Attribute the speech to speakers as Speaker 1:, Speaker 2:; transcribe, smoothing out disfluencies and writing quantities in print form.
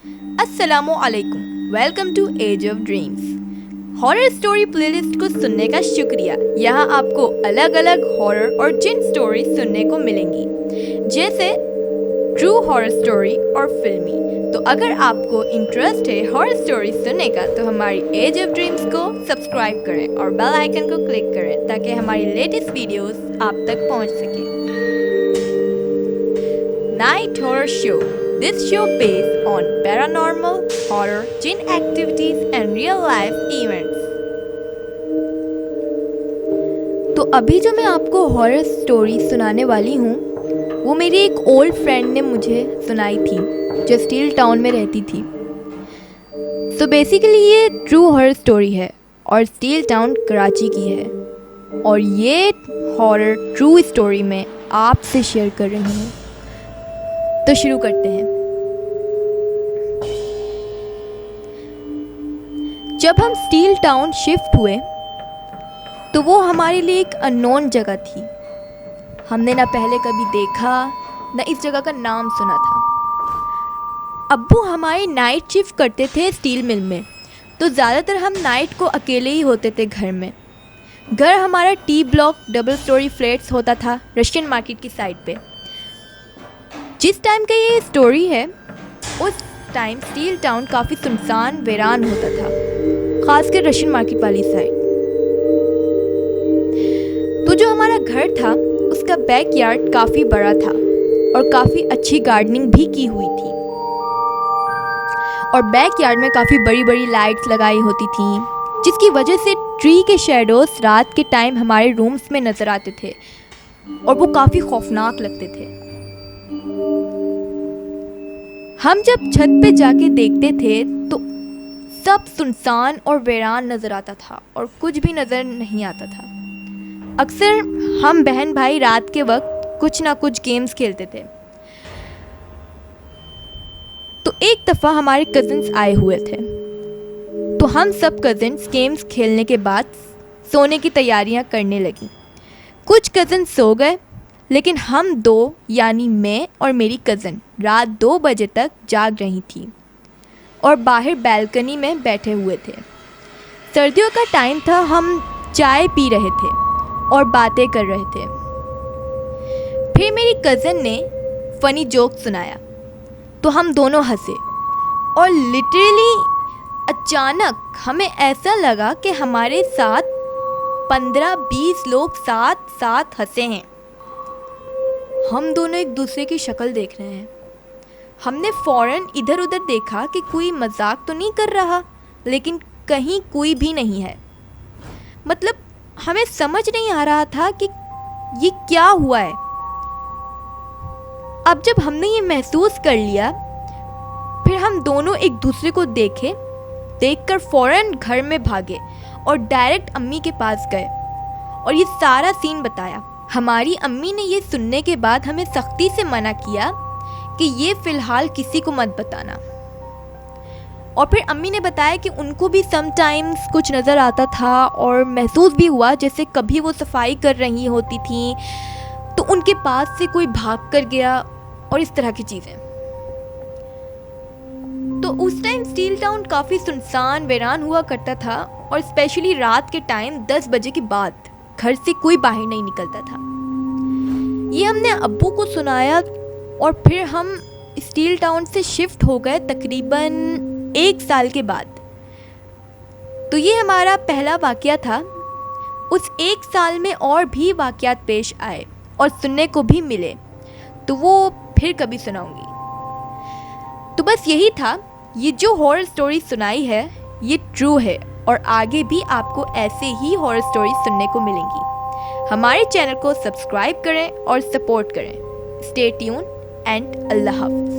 Speaker 1: अस्सलामु अलैकुम, welcome to Age of Dreams. Horror story playlist को सुनने का शुक्रिया। यहाँ आपको अलग अलग हॉरर और जिन स्टोरी सुनने को मिलेंगी, जैसे ट्रू हॉरर स्टोरी और फिल्मी। तो अगर आपको इंटरेस्ट है हॉरर स्टोरी सुनने का तो हमारी एज ऑफ ड्रीम्स को सब्सक्राइब करें और बेल आइकन को क्लिक करें ताकि हमारी लेटेस्ट वीडियोस आप तक पहुंच सके। Night horror show. This show based on paranormal, horror, jinn activities and real life events. तो अभी जो मैं आपको हॉरर स्टोरी सुनाने वाली हूँ वो मेरी एक ओल्ड फ्रेंड ने मुझे सुनाई थी जो स्टील टाउन में रहती थी। सो बेसिकली ये ट्रू हॉरर स्टोरी है और स्टील टाउन कराची की है और ये हॉरर ट्रू स्टोरी मैं आपसे शेयर कर रही हूँ। तो शुरू करते हैं। जब हम स्टील टाउन शिफ्ट हुए तो वो हमारे लिए एक अननोन जगह थी। हमने ना पहले कभी देखा ना इस जगह का नाम सुना था। अब्बू हमारी नाइट शिफ्ट करते थे स्टील मिल में, तो ज़्यादातर हम नाइट को अकेले ही होते थे घर में। घर हमारा T block double storey flats होता था रशियन मार्केट की साइड पे। जिस टाइम का ये स्टोरी है उस टाइम स्टील टाउन काफ़ी सुनसान वीरान होता था, खासकर रशियन मार्केट वाली साइड। तो जो हमारा घर था उसका बैकयार्ड काफ़ी बड़ा था और काफ़ी अच्छी गार्डनिंग भी की हुई थी और बैकयार्ड में काफ़ी बड़ी बड़ी लाइट्स लगाई होती थी, जिसकी वजह से ट्री के शेडोज रात के टाइम हमारे रूम्स में नज़र आते थे और वो काफ़ी खौफनाक लगते थे। हम जब छत पे जाके देखते थे तो सब सुनसान और वीरान नज़र आता था और कुछ भी नज़र नहीं आता था। अक्सर हम बहन भाई रात के वक्त कुछ ना कुछ गेम्स खेलते थे। तो एक दफ़ा हमारे कज़िन्स आए हुए थे, तो हम सब कज़िन्स गेम्स खेलने के बाद सोने की तैयारियां करने लगी। कुछ कज़िन्स सो गए, लेकिन हम दो यानी मैं और मेरी कज़न रात 2 बजे तक जाग रही थी और बाहर बैल्कनी में बैठे हुए थे। सर्दियों का टाइम था, हम चाय पी रहे थे और बातें कर रहे थे। फिर मेरी कज़न ने फ़नी जोक सुनाया तो हम दोनों हंसे और लिटरली अचानक हमें ऐसा लगा कि हमारे साथ 15-20 लोग साथ साथ हंसे हैं। हम दोनों एक दूसरे की शक्ल देख रहे हैं। हमने फ़ौरन इधर उधर देखा कि कोई मजाक तो नहीं कर रहा, लेकिन कहीं कोई भी नहीं है। मतलब हमें समझ नहीं आ रहा था कि ये क्या हुआ है। अब जब हमने ये महसूस कर लिया, फिर हम दोनों एक दूसरे को देखकर फ़ौरन घर में भागे और डायरेक्ट अम्मी के पास गए और ये सारा सीन बताया। हमारी अम्मी ने ये सुनने के बाद हमें सख्ती से मना किया कि ये फ़िलहाल किसी को मत बताना। और फिर अम्मी ने बताया कि उनको भी समटाइम्स कुछ नज़र आता था और महसूस भी हुआ जैसे कभी वो सफाई कर रही होती थी तो उनके पास से कोई भाग कर गया और इस तरह की चीज़ें। तो उस टाइम स्टील टाउन काफ़ी सुनसान वीरान हुआ करता था और स्पेशली रात के टाइम 10 बजे के बाद घर से कोई बाहर नहीं निकलता था। ये हमने अब्बू को सुनाया और फिर हम स्टील टाउन से शिफ्ट हो गए तकरीबन 1 साल के बाद। तो ये हमारा पहला वाक़या था। उस 1 साल में और भी वाक़यात पेश आए और सुनने को भी मिले, तो वो फिर कभी सुनाऊंगी। तो बस यही था, ये जो हॉरर स्टोरी सुनाई है ये ट्रू है और आगे भी आपको ऐसे ही हॉरर स्टोरी सुनने को मिलेंगी। हमारे चैनल को सब्सक्राइब करें और सपोर्ट करें। स्टे ट्यून एंड अल्लाह हाफ़िज़।